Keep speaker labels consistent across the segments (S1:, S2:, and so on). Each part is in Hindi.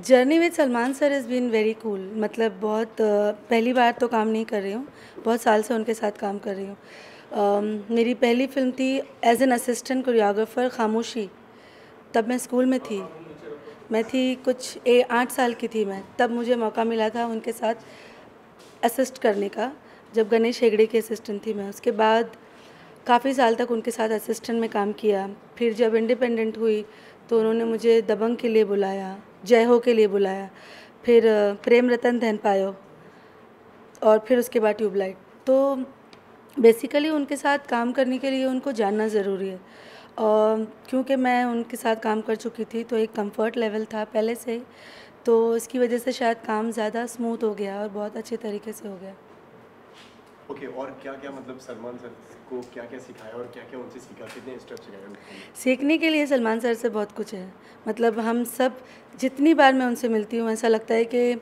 S1: Journey with Salman sir is been very cool. मतलब बहुत पहली बार तो काम नहीं कर रही हूँ, बहुत साल से उनके साथ काम कर रही हूँ। मेरी पहली फ़िल्म थी एज एन असिस्टेंट कोरियोग्राफर खामोशी। तब मैं स्कूल में थी, मैं थी कुछ 8 साल की थी मैं, तब मुझे मौका मिला था उनके साथ असिस्ट करने का, जब गणेश हेगड़े की असिस्टेंट थी मैं। उसके बाद काफ़ी साल तक उनके साथ असिस्टेंट में काम किया। फिर जब इंडिपेंडेंट हुई तो उन्होंने मुझे दबंग के लिए बुलाया, जय हो के लिए बुलाया, फिर प्रेम रतन धन पायो, और फिर उसके बाद ट्यूबलाइट। तो बेसिकली उनके साथ काम करने के लिए उनको जानना ज़रूरी है, और क्योंकि मैं उनके साथ काम कर चुकी थी तो एक कंफर्ट लेवल था पहले से ही, तो इसकी वजह से शायद काम ज़्यादा स्मूथ हो गया और बहुत अच्छे तरीके से हो गया।
S2: ओके, और क्या-क्या मतलब सलमान सर को क्या-क्या सिखाया और क्या-क्या उनसे सीखा? कितने स्टेप सिखाए उन्होंने?
S1: सीखने के लिए सलमान सर से बहुत कुछ है। मतलब हम सब जितनी बार मैं उनसे मिलती हूँ ऐसा लगता है कि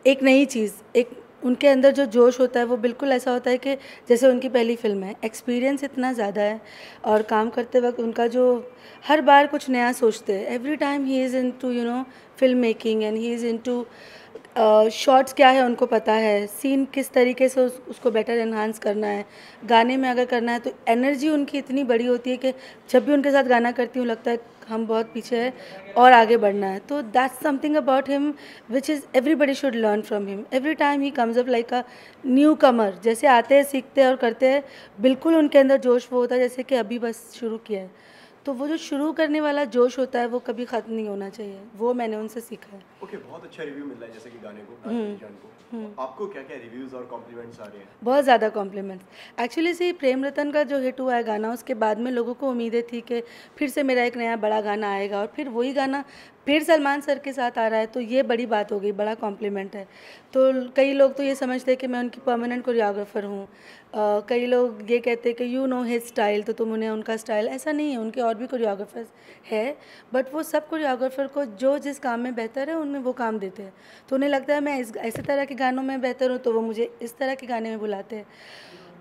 S1: एक नई चीज़, एक उनके अंदर जो जोश होता है वो बिल्कुल ऐसा होता है कि जैसे उनकी पहली फ़िल्म है। एक्सपीरियंस इतना ज़्यादा है और काम करते वक़्त उनका जो हर बार कुछ नया सोचते हैं। Every time he is into film making, and he is into shots क्या है उनको पता है, सीन किस तरीके से उसको बेटर एनहांस करना है, गाने में अगर करना है तो एनर्जी उनकी इतनी बड़ी होती है कि जब भी उनके साथ गाना करती हूँ लगता है हम बहुत पीछे हैं और आगे बढ़ना है। तो that's something about him which is everybody should learn from him. Every time he comes up like a newcomer, जैसे आते हैं सीखते हैं और करते हैं, बिल्कुल उनके अंदर जोश वो होता है जैसे कि अभी बस शुरू किया है। तो वो जो शुरू करने वाला जोश होता है वो कभी ख़त्म नहीं होना चाहिए, वो मैंने उनसे सीखा है।
S2: ओके, बहुत अच्छा रिव्यू मिल रहा है जैसे कि गाने को,
S1: हुँ,
S2: नाच जान
S1: हुँ।
S2: को। आपको क्या-क्या रिव्यूज़ और कॉम्प्लीमेंट्स आ रहे हैं?
S1: बहुत ज़्यादा कॉम्प्लीमेंट्स। एक्चुअली से प्रेम रतन का जो हिट हुआ है गाना, उसके बाद में लोगों को उम्मीदें थी कि फिर से मेरा एक नया बड़ा गाना आएगा और फिर वही गाना फिर सलमान सर के साथ आ रहा है, तो ये बड़ी बात हो गई, बड़ा कॉम्प्लीमेंट है। तो कई लोग तो ये समझते हैं कि मैं उनकी परमानेंट कोरियोग्राफर हूँ। कई लोग ये कहते हैं कि यू नो हिज स्टाइल, तो तुम उन्हें उनका स्टाइल। ऐसा नहीं है, उनके और भी कोरियोग्राफर्स है, बट वो सब कोरियोग्राफर को जो जिस काम में बेहतर है उनमें वो काम देते हैं। तो उन्हें लगता है मैं इस ऐसे तरह के गानों में बेहतर हूँ तो वो मुझे इस तरह के गाने में बुलाते हैं।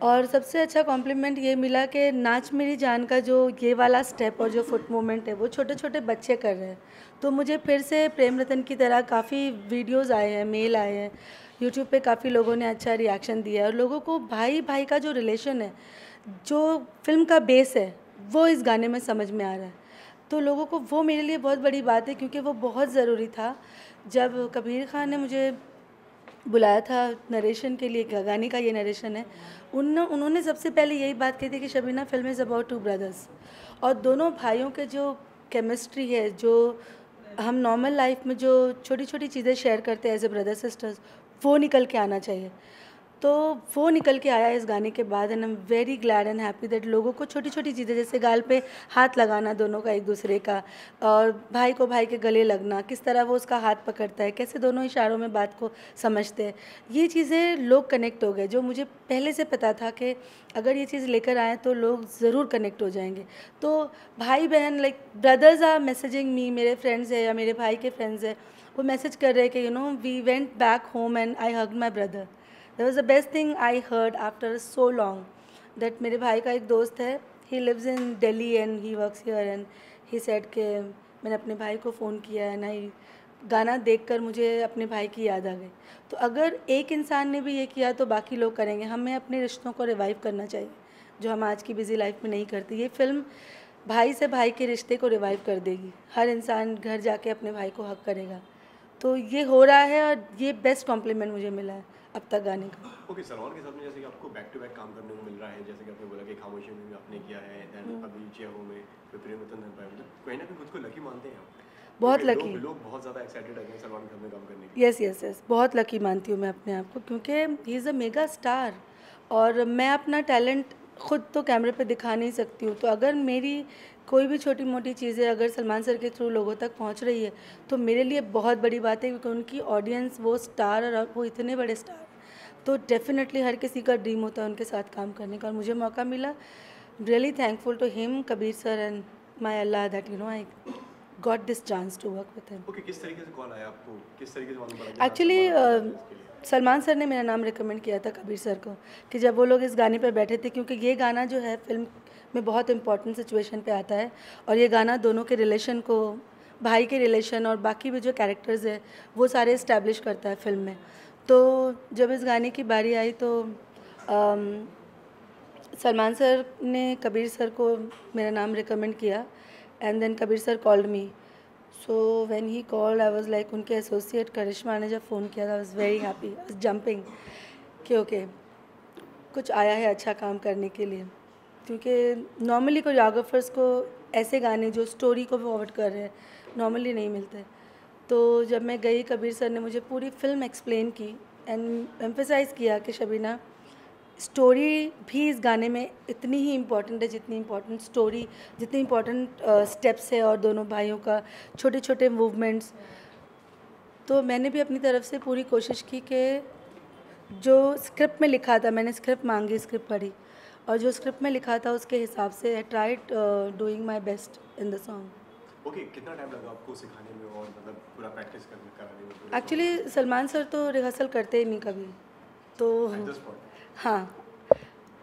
S1: और सबसे अच्छा कॉम्प्लीमेंट ये मिला कि नाच मेरी जान का जो ये वाला स्टेप और जो फुट मूवमेंट है वो छोटे छोटे बच्चे कर रहे हैं। तो मुझे फिर से प्रेम रतन की तरह काफ़ी वीडियोज़ आए हैं, मेल आए हैं, यूट्यूब पे काफ़ी लोगों ने अच्छा रिएक्शन दिया है, और लोगों को भाई भाई का जो रिलेशन है, जो फिल्म का बेस है, वो इस गाने में समझ में आ रहा है। तो लोगों को वो मेरे लिए बहुत बड़ी बात है, क्योंकि वो बहुत ज़रूरी था। जब कबीर खान ने मुझे बुलाया था नरेशन के लिए, गाने का ये नरेशन है, उन्होंने सबसे पहले यही बात कही थी कि Shabina film is about two brothers, और दोनों भाइयों के जो केमिस्ट्री है, जो हम नॉर्मल लाइफ में जो छोटी छोटी चीज़ें शेयर करते हैं एज ए ब्रदर सिस्टर्स, वो निकल के आना चाहिए। तो वो निकल के आया इस गाने के बाद, and I am very glad and happy that लोगों को छोटी छोटी चीज़ें, जैसे गाल पे हाथ लगाना दोनों का एक दूसरे का, और भाई को भाई के गले लगना, किस तरह वो उसका हाथ पकड़ता है, कैसे दोनों इशारों में बात को समझते हैं, ये चीज़ें लोग कनेक्ट हो गए। जो मुझे पहले से पता था कि अगर ये चीज़ लेकर आएँ तो लोग ज़रूर कनेक्ट हो जाएंगे। तो भाई बहन, like brothers are messaging me, मेरे फ्रेंड्स हैं या मेरे भाई के फ्रेंड्स हैं, वो मैसेज कर रहे हैं कि we went back home and I hugged my brother. That was the best thing I heard after so long. That मेरे भाई का एक दोस्त है, he lives in Delhi and he works here, and he said कि मैंने अपने भाई को फ़ोन किया है ना, गाना देखकर मुझे अपने भाई की याद आ गई। तो अगर एक इंसान ने भी ये किया तो बाकी लोग करेंगे। हमें अपने रिश्तों को रिवाइव करना चाहिए, जो हम आज की बिज़ी लाइफ में नहीं करते। ये फ़िल्म भाई से भाई के रिश्ते को रिवाइव कर देगी। हर इंसान घर जाके अपने भाई को हक करेगा। तो ये हो रहा है, और ये बेस्ट कॉम्प्लीमेंट मुझे मिला है अब तक गाने का।
S2: ओके, सलमान के साथ में जैसे कि आपको बैक टू बैक काम करने को मिल रहा है, जैसे कि आपने बोला कि खामोशी में भी आपने किया है, देन अभी जय हो में, फिर प्रेम रतन धन पायो, मतलब कहीं ना कहीं खुद को लकी मानते हैं आप?
S1: बहुत
S2: क्योंकि
S1: लकी।
S2: लोग बहुत ज़्यादा एक्साइटेड हैं सलमान के साथ में काम करने के लिए।
S1: यस यस यस, बहुत लकी मानती हूँ मैं अपने आप को, क्योंकि he is a mega star, और मैं अपना टैलेंट खुद तो कैमरे पे दिखा नहीं सकती हूँ। तो अगर मेरी कोई भी छोटी मोटी चीज़ें अगर सलमान सर के थ्रू लोगों तक पहुँच रही है तो मेरे लिए बहुत बड़ी बात है, क्योंकि उनकी ऑडियंस, वो स्टार, और वो इतने बड़े स्टार, तो डेफिनेटली हर किसी का ड्रीम होता है उनके साथ काम करने का, और मुझे मौका मिला। Really thankful to him, Kabir sir, and my Allah that I got this chance to work with him.
S2: Okay, किस तरीके से कॉल आया आपको, किस तरीके से मालूम पड़ा कि हाँ
S1: एक्चुअली
S2: सलमान आपको चाहते हैं इसके लिए?
S1: सलमान सर ने मेरा नाम रिकमेंड किया था कबीर सर को, कि जब वो लोग इस गाने पे बैठे थे, क्योंकि ये गाना जो है फिल्म में बहुत इंपॉर्टेंट सिचुएशन पे आता है, और ये गाना दोनों के रिलेशन को भाई के रिलेशन और बाकी भी जो कैरेक्टर्स है वो सारे इस्टेब्लिश करता है फिल्म में। तो जब इस गाने की बारी आई तो सलमान सर ने कबीर सर को मेरा नाम रिकमेंड किया and then Kabir sir called me. So when he called I was like, उनके एसोसिएट करिश्मा ने जब फ़ोन किया था I was very happy, I was jumping कि ओके कुछ आया है अच्छा काम करने के लिए। क्योंकि नॉर्मली कोरियोग्राफर्स को ऐसे गाने जो स्टोरी को फॉरवर्ड कर रहे हैं नॉर्मली नहीं मिलते। तो जब मैं गई, कबीर सर ने मुझे पूरी फिल्म एक्सप्लेन की एंड एम्फेसाइज़ किया कि शबीना, स्टोरी भी इस गाने में इतनी ही इम्पॉर्टेंट है जितनी इम्पॉर्टेंट स्टोरी, जितनी इम्पॉर्टेंट स्टेप्स है और दोनों भाइयों का छोटे छोटे मूवमेंट्स। तो मैंने भी अपनी तरफ से पूरी कोशिश की कि जो स्क्रिप्ट में लिखा था, मैंने स्क्रिप्ट मांगी, स्क्रिप्ट पढ़ी और जो स्क्रिप्ट में लिखा था उसके हिसाब से I tried doing my best in the song.
S2: Okay, कितना टाइम लगा आपको सिखाने में और मतलब पूरा प्रैक्टिस करने कराने में पूरे
S1: एक्चुअली सलमान सर तो रिहर्सल करते ही नहीं कभी, तो
S2: song? At this point?
S1: हाँ,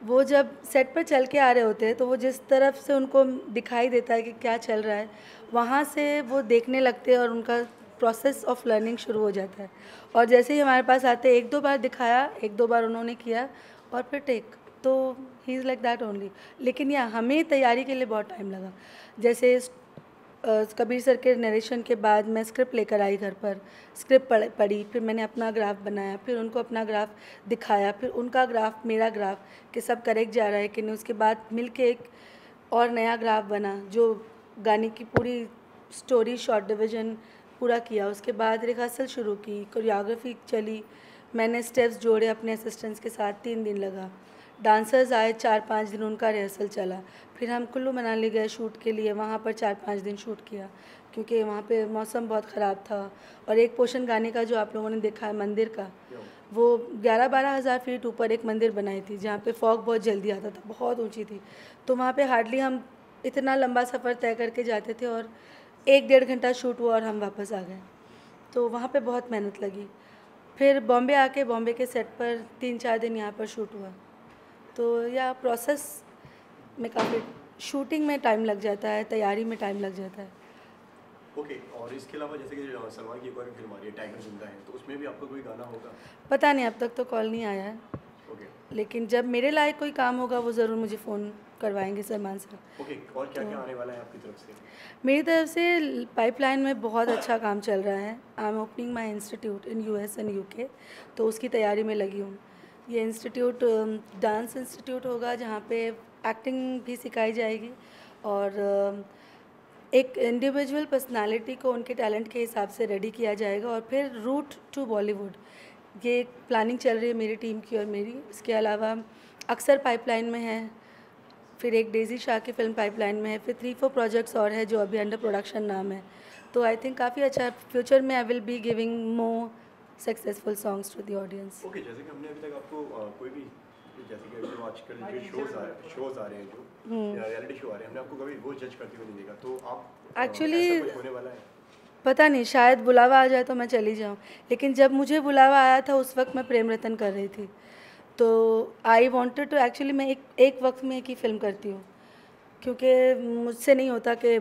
S1: वो जब सेट पर चल के आ रहे होते हैं तो वो जिस तरफ से उनको दिखाई देता है कि क्या चल रहा है वहाँ से वो देखने लगते हैं और उनका प्रोसेस ऑफ लर्निंग शुरू हो जाता है। और जैसे ही हमारे पास आते, एक दो बार दिखाया, एक दो बार उन्होंने किया और फिर टेक, तो he is like that only. लेकिन या हमें तैयारी के लिए बहुत टाइम लगा। जैसे कबीर सर के नरेशन के बाद मैं स्क्रिप्ट लेकर आई घर पर, स्क्रिप्ट पढ़ी, फिर मैंने अपना ग्राफ बनाया, फिर उनको अपना ग्राफ दिखाया, फिर उनका ग्राफ, मेरा ग्राफ कि सब करेक्ट जा रहा है कि नहीं। उसके बाद मिलके एक और नया ग्राफ बना जो गाने की पूरी स्टोरी, शॉर्ट डिवीज़न पूरा किया। उसके बाद रिहर्सल शुरू की, कोरियोग्राफी चली, मैंने स्टेप्स जोड़े अपने असिस्टेंट्स के साथ, 3 दिन लगा। डांसर्स आए, 4-5 दिन उनका रिहर्सल चला। फिर हम कुल्लू मनाली गए शूट के लिए, वहाँ पर 4-5 दिन शूट किया क्योंकि वहाँ पे मौसम बहुत ख़राब था। और एक पोर्शन गाने का जो आप लोगों ने देखा है मंदिर का, वो 11-12 हज़ार फीट ऊपर एक मंदिर बनाई थी जहाँ पे फॉग बहुत जल्दी आता था, बहुत ऊंची थी। तो वहाँ पे हार्डली हम इतना लंबा सफ़र तय करके जाते थे और 1-1.5 घंटा शूट हुआ और हम वापस आ गए। तो वहाँ पे बहुत मेहनत लगी। फिर बॉम्बे आके बॉम्बे के सेट पर 3-4 दिन यहाँ पर शूट हुआ। तो या प्रोसेस में काफ़ी, शूटिंग में टाइम लग जाता है, तैयारी में टाइम लग जाता है।
S2: ओके, और इसके अलावा जैसे कि सलमान की एक और फिल्म आ रही है टाइगर जिंदा है, तो उसमें भी आपका कोई गाना होगा?
S1: पता नहीं, अब तक तो कॉल नहीं आया है।
S2: ओके
S1: लेकिन जब मेरे लायक कोई काम होगा वो ज़रूर मुझे फ़ोन करवाएंगे सलमान सर।
S2: ओके, और क्या क्या आने वाला है आपकी तरफ से?
S1: मेरी तरफ से पाइपलाइन में बहुत अच्छा काम चल रहा है। I am opening my institute in US and UK, तो उसकी तैयारी में लगी हूँ। ये इंस्टीट्यूट डांस इंस्टीट्यूट होगा जहाँ पे एक्टिंग भी सिखाई जाएगी और एक इंडिविजुअल पर्सनालिटी को उनके टैलेंट के हिसाब से रेडी किया जाएगा और फिर रूट टू बॉलीवुड, ये एक प्लानिंग चल रही है मेरी टीम की और मेरी। इसके अलावा अक्सर पाइपलाइन में है, फिर एक डेजी शाह की फिल्म पाइपलाइन में है, फिर 3-4 प्रोजेक्ट्स और है जो अभी अंडर प्रोडक्शन नाम है। तो आई थिंक काफ़ी अच्छा फ्यूचर में I will be giving more successful songs to the audience.
S2: Okay, जैसे कि हमने अभी तक आपको कोई भी, जैसे कि जो आजकल जो शोज़ आ रहे हैं, जो रियलिटी शो आ रहे हैं, हमने आपको कभी वो जज करते हुए नहीं देखा, तो आप
S1: एक्चुअली
S2: ऐसा कुछ होने वाला है?
S1: पता नहीं, शायद बुलावा आ जाए तो मैं चली जाऊँ। लेकिन जब मुझे बुलावा आया था उस वक्त मैं प्रेम रतन कर रही थी, तो आई वांटेड टू, एक्चुअली मैं एक वक्त में एक ही फ़िल्म करती हूँ क्योंकि मुझसे नहीं होता कि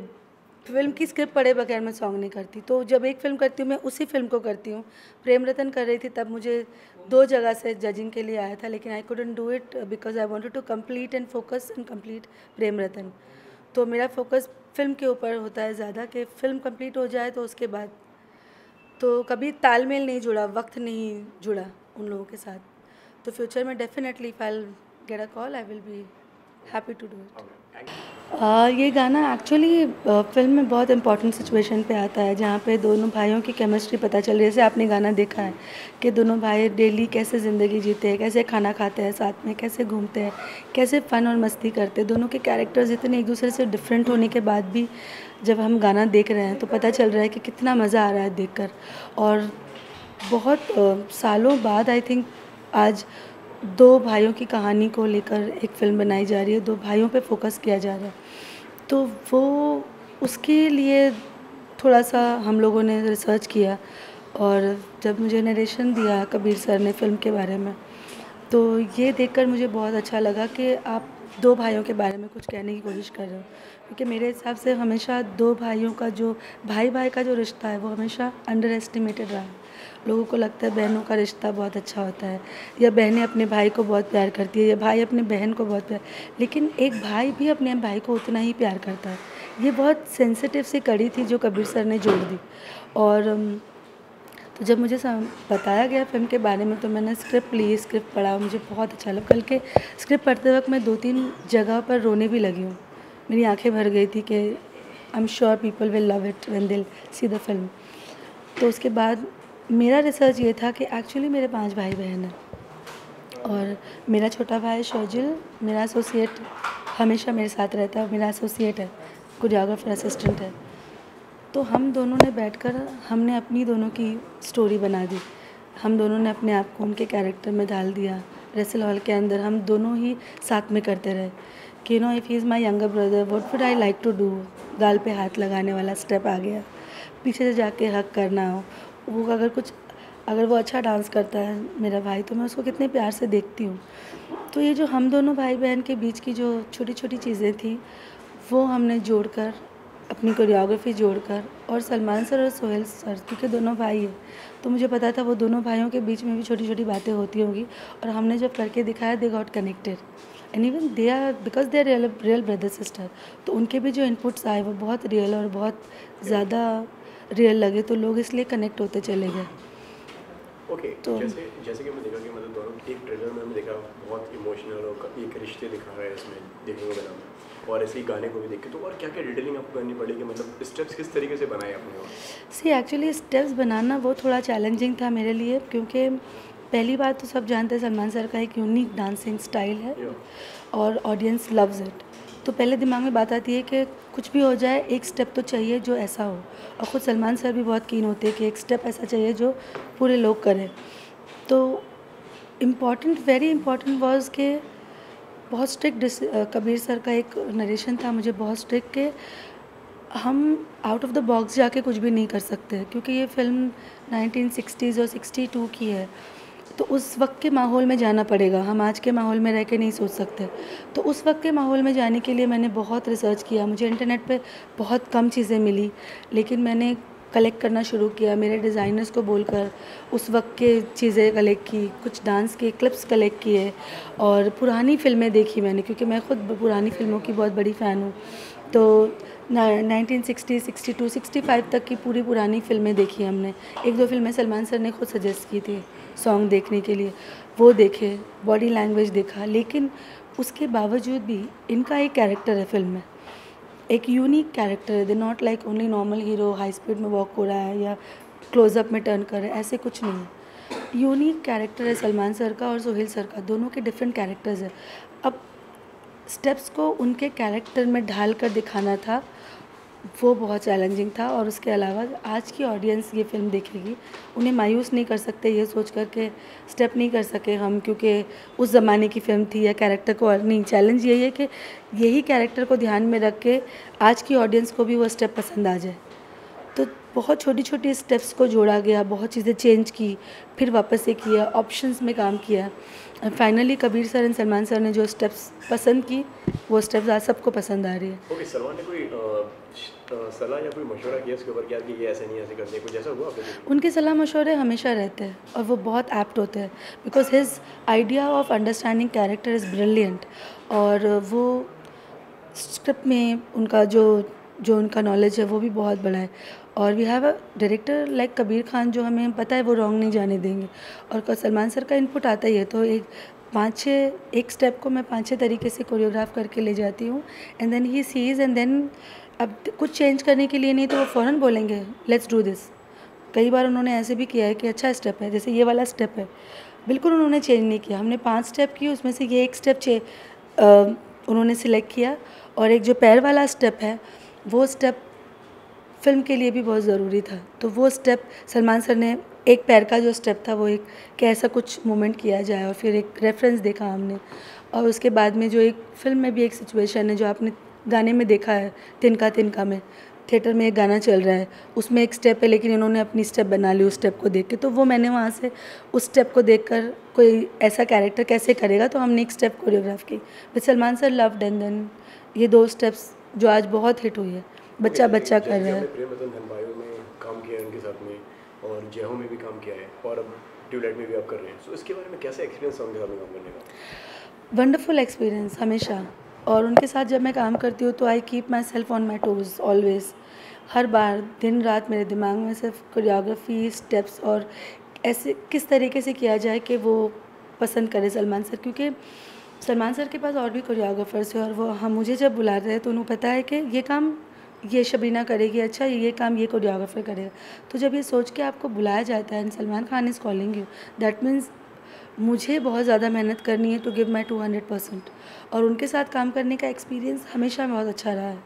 S1: फिल्म की स्क्रिप्ट पढ़े बगैर मैं सॉन्ग नहीं करती। तो जब एक फ़िल्म करती हूँ मैं उसी फिल्म को करती हूँ। प्रेम रतन कर रही थी तब मुझे 2 जगह से जजिंग के लिए आया था, लेकिन I couldn't do it because I wanted to complete and focus and complete Prem Ratan. तो मेरा फोकस फिल्म के ऊपर होता है ज़्यादा कि फ़िल्म कंप्लीट हो जाए तो उसके बाद। तो कभी तालमेल नहीं जुड़ा, वक्त नहीं जुड़ा उन लोगों के साथ। तो फ्यूचर में definitely if I get a call I will be happy to do it. ये गाना एक्चुअली फिल्म में बहुत इंपॉर्टेंट सिचुएशन पे आता है जहाँ पे दोनों भाइयों की केमिस्ट्री पता चल रही है। जैसे आपने गाना देखा है कि दोनों भाई डेली कैसे ज़िंदगी जीते हैं, कैसे खाना खाते हैं साथ में, कैसे घूमते हैं, कैसे फ़न और मस्ती करते हैं। दोनों के कैरेक्टर्स इतने एक दूसरे से डिफरेंट होने के बाद भी जब हम गाना देख रहे हैं तो पता चल रहा है कि कितना मज़ा आ रहा है देखकर। और बहुत सालों बाद आई थिंक आज 2 भाइयों की कहानी को लेकर एक फ़िल्म बनाई जा रही है, 2 भाइयों पे फोकस किया जा रहा है। तो वो उसके लिए थोड़ा सा हम लोगों ने रिसर्च किया और जब मुझे नरेशन दिया कबीर सर ने फ़िल्म के बारे में, तो ये देखकर मुझे बहुत अच्छा लगा कि आप दो भाइयों के बारे में कुछ कहने की कोशिश कर रही हूँ, क्योंकि मेरे हिसाब से हमेशा दो भाइयों का जो भाई भाई का जो रिश्ता है वो हमेशा अंडर एस्टिमेटेड रहा है। लोगों को लगता है बहनों का रिश्ता बहुत अच्छा होता है, या बहनें अपने भाई को बहुत प्यार करती है, या भाई अपने बहन को बहुत प्यार, लेकिन एक भाई भी अपने भाई को उतना ही प्यार करता है। ये बहुत सेंसिटिव सी कड़ी थी जो कबीर सर ने जोड़ दी। और तो जब मुझे बताया गया फ़िल्म के बारे में तो मैंने स्क्रिप्ट ली, स्क्रिप्ट पढ़ा, मुझे बहुत अच्छा लगा। कल के स्क्रिप्ट पढ़ते वक्त मैं 2-3 जगह पर रोने भी लगी हूँ। मेरी आंखें भर गई थी कि I am sure people will love it when they see the film. तो उसके बाद मेरा रिसर्च ये था कि एक्चुअली मेरे 5 भाई बहन हैं, और मेरा छोटा भाई शौजिल मेरा एसोसिएट हमेशा मेरे साथ रहता है, मेरा एसोसिएट है, कोरियोग्राफर असिस्टेंट है। तो हम दोनों ने बैठकर हमने अपनी दोनों की स्टोरी बना दी। हम दोनों ने अपने आप को उनके कैरेक्टर में ढाल दिया। रेसल हॉल के अंदर हम दोनों ही साथ में करते रहे कि no if he is my younger brother what would I like to do. गाल पे हाथ लगाने वाला स्टेप आ गया, पीछे से जाके हक करना हो, वो अगर वो अच्छा डांस करता है मेरा भाई तो मैं उसको कितने प्यार से देखती हूँ। तो ये जो हम दोनों भाई बहन के बीच की जो छोटी छोटी चीज़ें थी वो हमने जोड़कर, अपनी कोरियोग्राफी जोड़कर, और सलमान सर और सोहेल सर क्योंकि दोनों भाई हैं तो मुझे पता था वो दोनों भाइयों के बीच में भी छोटी छोटी बातें होती होंगी, और हमने जब करके दिखाया they got connected and even they are because they are real brother sister. तो उनके भी जो इनपुट्स आए वो बहुत रियल और बहुत ज़्यादा रियल लगे, तो लोग इसलिए कनेक्ट होते चले गए।
S2: ओके तो जैसे कि मैं देखा कि मतलब दोनों एक ट्रेलर में हमने देखा बहुत इमोशनल और एक रिश्ते दिखा रहा है इसमें देखने को मिला, और ऐसे ही गाने को भी देख के तो और क्या क्या डिटेलिंग आपको करनी पड़ेगी, मतलब स्टेप्स किस तरीके से बनाए आपने? और
S1: सी एक्चुअली स्टेप्स बनाना वो थोड़ा चैलेंजिंग था मेरे लिए, क्योंकि पहली बात तो सब जानते हैं सलमान सर का एक यूनिक डांसिंग स्टाइल है और ऑडियंस लव्स इट। तो पहले दिमाग में बात आती है कि कुछ भी हो जाए एक स्टेप तो चाहिए जो ऐसा हो, और ख़ुद सलमान सर भी बहुत कीन होते हैं कि एक स्टेप ऐसा चाहिए जो पूरे लोग करें। तो वेरी इम्पॉर्टेंट वॉज के बहुत स्ट्रिक्ट कबीर सर का एक नरेशन था मुझे बहुत स्ट्रिक्ट के हम आउट ऑफ द बॉक्स जाके कुछ भी नहीं कर सकते, क्योंकि ये फ़िल्म 1960s और 62 की है। तो उस वक्त के माहौल में जाना पड़ेगा, हम आज के माहौल में रह के नहीं सोच सकते। तो उस वक्त के माहौल में जाने के लिए मैंने बहुत रिसर्च किया। मुझे इंटरनेट पे बहुत कम चीज़ें मिली, लेकिन मैंने कलेक्ट करना शुरू किया, मेरे डिज़ाइनर्स को बोलकर उस वक्त के चीज़ें कलेक्ट की, कुछ डांस के क्लिप्स कलेक्ट किए, और पुरानी फ़िल्में देखी मैंने, क्योंकि मैं खुद पुरानी फ़िल्मों की बहुत बड़ी फ़ैन हूँ। तो 1960, 62, 65 तक की पूरी पुरानी फ़िल्में देखी हमने। 1-2 फ़िल्में सलमान सर ने खुद सजेस्ट की थी सॉन्ग देखने के लिए, वो देखे, बॉडी लैंग्वेज देखा। लेकिन उसके बावजूद भी इनका एक कैरेक्टर है फ़िल्म में, एक यूनिक कैरेक्टर है। They not like only normal hero high speed में वॉक हो रहा है या क्लोज़अप में टर्न कर रहा है, ऐसे कुछ नहीं है। यूनिक कैरेक्टर है सलमान सर का और सोहेल सर का, दोनों के डिफरेंट कैरेक्टर्स है। अब स्टेप्स को उनके कैरेक्टर में ढाल कर दिखाना था, वो बहुत चैलेंजिंग था। और उसके अलावा आज की ऑडियंस ये फ़िल्म देखेगी, उन्हें मायूस नहीं कर सकते ये सोच कर के स्टेप नहीं कर सके हम क्योंकि उस ज़माने की फ़िल्म थी या कैरेक्टर को, और नहीं, चैलेंज यही है कि यही कैरेक्टर को ध्यान में रख के आज की ऑडियंस को भी वो स्टेप पसंद आ जाए। तो बहुत छोटी छोटी स्टेप्स को जोड़ा गया, बहुत चीज़ें चेंज की, फिर वापस से किया, ऑप्शंस में काम किया। Finally Kabir sir and Salman sir ने जो स्टेप्स पसंद की वो स्टेप्स आज सबको पसंद आ रही है।
S2: ओके, सलमान ने कोई सलाह या कोई मशवरा किया इसके ऊपर क्या कि ये ऐसे नहीं ऐसे करते, कुछ ऐसा हुआ आपके?
S1: उनके सलाह मशवरे हमेशा रहते हैं और वो बहुत एप्ट होते हैं, because his idea of understanding character is brilliant. और वो स्क्रिप्ट में उनका जो उनका नॉलेज है वो भी बहुत बड़ा है। और we have a director like Kabir Khan जो हमें पता है वो रॉन्ग नहीं जाने देंगे, और सलमान सर का इनपुट आता ही है। तो एक स्टेप को मैं 5-6 तरीके से कोरियोग्राफ करके ले जाती हूँ, and then he sees, and then अब कुछ चेंज करने के लिए नहीं तो वो फ़ौरन बोलेंगे लेट्स डू दिस। कई बार उन्होंने ऐसे भी किया है कि अच्छा स्टेप है, जैसे ये वाला स्टेप है, बिल्कुल उन्होंने चेंज नहीं किया। हमने 5 स्टेप किए, उसमें से ये एक स्टेप उन्होंने सिलेक्ट किया, और एक जो पैर वाला स्टेप है वो स्टेप फ़िल्म के लिए भी बहुत ज़रूरी था। तो वो स्टेप सलमान सर ने, एक पैर का जो स्टेप था वो एक कि ऐसा कुछ मूवमेंट किया जाए, और फिर एक रेफरेंस देखा हमने। और उसके बाद में जो एक फ़िल्म में भी एक सिचुएशन है जो आपने गाने में देखा है, तिनका तिनका में, थिएटर में एक गाना चल रहा है, उसमें एक स्टेप है लेकिन इन्होंने अपनी स्टेप बना ली उस स्टेप को देख के, तो वो मैंने वहाँ से उस स्टेप को देखकर कोई ऐसा कैरेक्टर कैसे करेगा, तो हमने एक स्टेप कोरियोग्राफ की with Salman sir, loved, and then ये 2 स्टेप्स जो आज बहुत हिट हुई है, बच्चा बच्चा कर रहा है।
S2: प्रेम रतन धन भाइयों में काम किया है उनके साथ में, और जय हो में भी काम किया है, और अब ट्यूबलाइट में भी आप कर रहे हैं, सो इसके बारे में कैसा एक्सपीरियंस है उनके साथ में काम करने का?
S1: वंडरफुल एक्सपीरियंस हमेशा, और उनके साथ जब मैं काम करती हूँ तो I keep myself on my toes always. हर बार दिन रात मेरे दिमाग में सिर्फ कोरियोग्राफी, स्टेप्स और ऐसे किस तरीके से किया जाए कि वो पसंद करे सलमान सर, क्योंकि सलमान सर के पास और भी कोरियोग्राफर्स हैं और वो हम मुझे जब बुलाते हैं तो उन्हें पता है कि ये काम ये शबीना करेगी, अच्छा ये काम ये कोरियोग्राफर करेगा। तो जब ये सोच के आपको बुलाया जाता है and Salman Khan is calling you, that means मुझे बहुत ज़्यादा मेहनत करनी है टू गिव माई 200%। और उनके साथ काम करने का एक्सपीरियंस हमेशा बहुत अच्छा रहा है,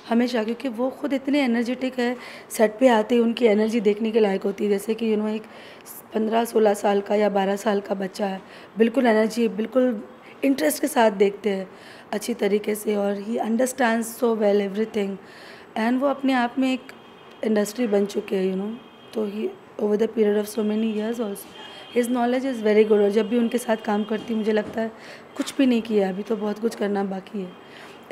S1: हमेशा, क्योंकि वो खुद इतने एनर्जेटिक है, सेट पे आते ही उनकी एनर्जी देखने के लायक होती है। जैसे कि एक 15-16 साल का या 12 साल का बच्चा है, बिल्कुल एनर्जी, बिल्कुल इंटरेस्ट के साथ देखते हैं अच्छी तरीके से, और ही understand so well everything, and वो अपने आप में एक इंडस्ट्री बन चुके हैं तो ही over the period of so many years also his knowledge is very good. और जब भी उनके साथ काम करती हूँ मुझे लगता है कुछ भी नहीं किया, अभी तो बहुत कुछ करना बाकी है,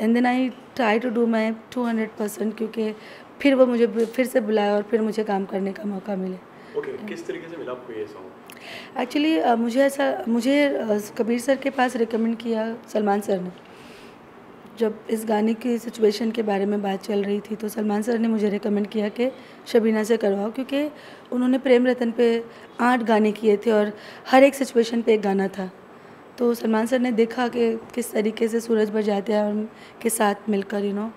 S1: and then I try to do my 200%, क्योंकि फिर वो मुझे फिर से बुलाए और फिर मुझे काम करने का मौका मिले।
S2: ओके, किस तरीके से मिला आपको ये सॉन्ग?
S1: एक्चुअली मुझे कबीर सर के पास रिकमेंड किया सलमान सर ने। जब इस गाने की सिचुएशन के बारे में बात चल रही थी तो सलमान सर ने मुझे रिकमेंड किया कि शबीना से करवाओ, क्योंकि उन्होंने प्रेम रतन पे 8 गाने किए थे और हर एक सिचुएशन पे एक गाना था। तो सलमान सर ने देखा कि किस तरीके से सूरज बरजात्या के साथ मिलकर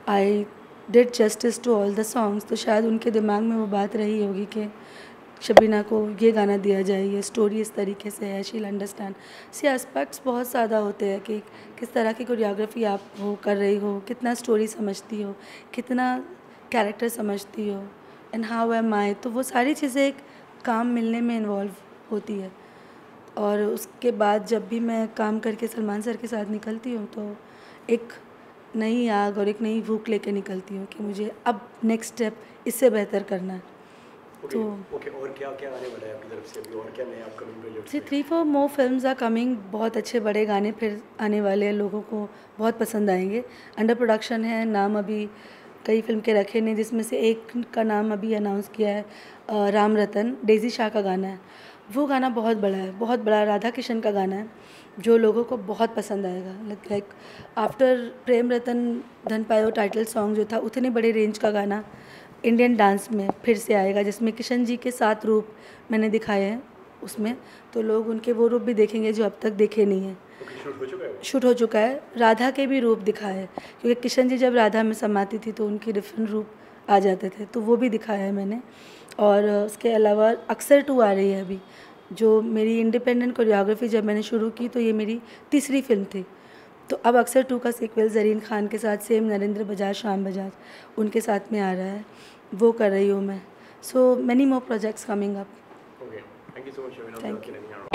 S1: I did justice to all the songs, तो शायद उनके दिमाग में वो बात रही होगी कि शबीना को ये गाना दिया जाए, ये स्टोरी इस तरीके से है, शील अंडरस्टैंड। सी एस्पेक्ट्स बहुत ज़्यादा होते हैं कि किस तरह की कोरियोग्राफी आप वो कर रही हो, कितना स्टोरी समझती हो, कितना कैरेक्टर समझती हो, एंड हाउ एम आई, तो वो सारी चीज़ें एक काम मिलने में इन्वॉल्व होती है। और उसके बाद जब भी मैं काम करके सलमान सर के साथ निकलती हूँ तो एक नई आग और एक नई भूख लेके निकलती हूँ कि मुझे अब नेक्स्ट स्टेप इससे बेहतर करना है।
S2: तो और क्या क्या आने वाला है आपकी तरफ से अभी, और क्या नए upcoming projects?
S1: 3-4 more films are coming, बहुत अच्छे बड़े गाने फिर आने वाले हैं, लोगों को बहुत पसंद आएंगे। अंडर प्रोडक्शन है, नाम अभी कई फिल्म के रखे नहीं, जिसमें से एक का नाम अभी अनाउंस किया है राम रतन, डेजी शाह का गाना है। वो गाना बहुत बड़ा है, बहुत बड़ा राधा किशन का गाना है जो लोगों को बहुत पसंद आएगा। लाइक आफ्टर प्रेम रतन धन पायो टाइटल सॉन्ग जो था, उतने बड़े रेंज का गाना इंडियन डांस में फिर से आएगा, जिसमें किशन जी के 7 रूप मैंने दिखाए हैं उसमें, तो लोग उनके वो रूप भी देखेंगे जो अब तक देखे नहीं हैं। शूट हो चुका है, राधा के भी रूप दिखाए हैं, क्योंकि किशन जी जब राधा में समाती थी तो उनके डिफरेंट रूप आ जाते थे, तो वो भी दिखाया है मैंने। और उसके अलावा अक्सर 2 आ रही है अभी, जो मेरी इंडिपेंडेंट कोरियोग्राफी जब मैंने शुरू की तो ये मेरी तीसरी फिल्म थी। तो अब अक्सर 2 का सीक्वल ज़रीन खान के साथ, सेम नरेंद्र बजाज, श्याम बजाज, उनके साथ में आ रहा है, वो कर रही हूँ मैं। So many more projects coming up.
S2: Okay, thank you so much.
S1: Thank you.